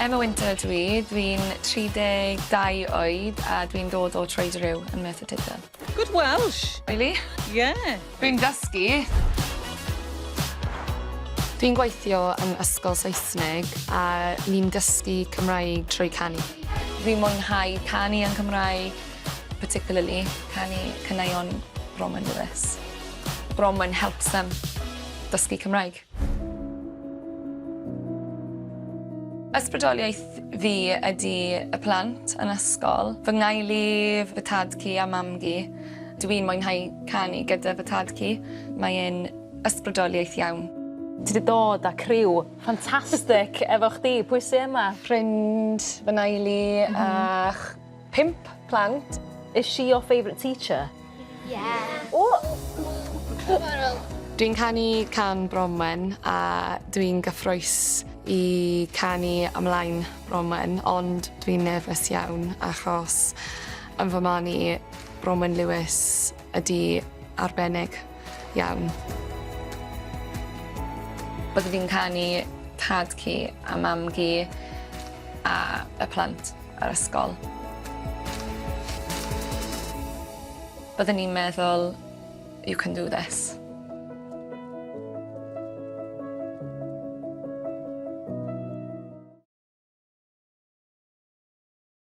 Emma Winter ydw i. Dwi'n 32 oed a dwi'n dod o Troedyrhiw yn Mae'r. Good Welsh. Really? Yeah. Dwi'n dysgu. Dwi'n gweithio yn ysgol Saesneg a ni'n dysgu Cymraeg trwy canu. Dwi'n mwynhau canu yn Cymraeg, particularly canu caneuon Roman Lewis. Roman helps them dysgu Cymraeg. Ysbrydoliaeth fi ydy y plant yn ysgol. Fy ngeulu, fy tadcu a mamgu. Dwi'n mwynhau canu gyda fy tadcu. Mae'n ysbrydoliaeth iawn. Ti wedi dod â criw ffantastig efo chdi. Pwy sy yma? Ffrind, fy ngeulu a 5 plant. Is she your favourite teacher? Yeah. Oh! Dwi'n canu can Bronwen a dwi'n gyffrous I canu ymlaen Bronwen, ond dwi'n nerfus iawn achos yn fy marn I Roman Lewis ydy arbennig iawn. Byddai fi'n canu tadcu a mamgu a y plant ar ysgol. Byddwn ni'n meddwl, you can do this.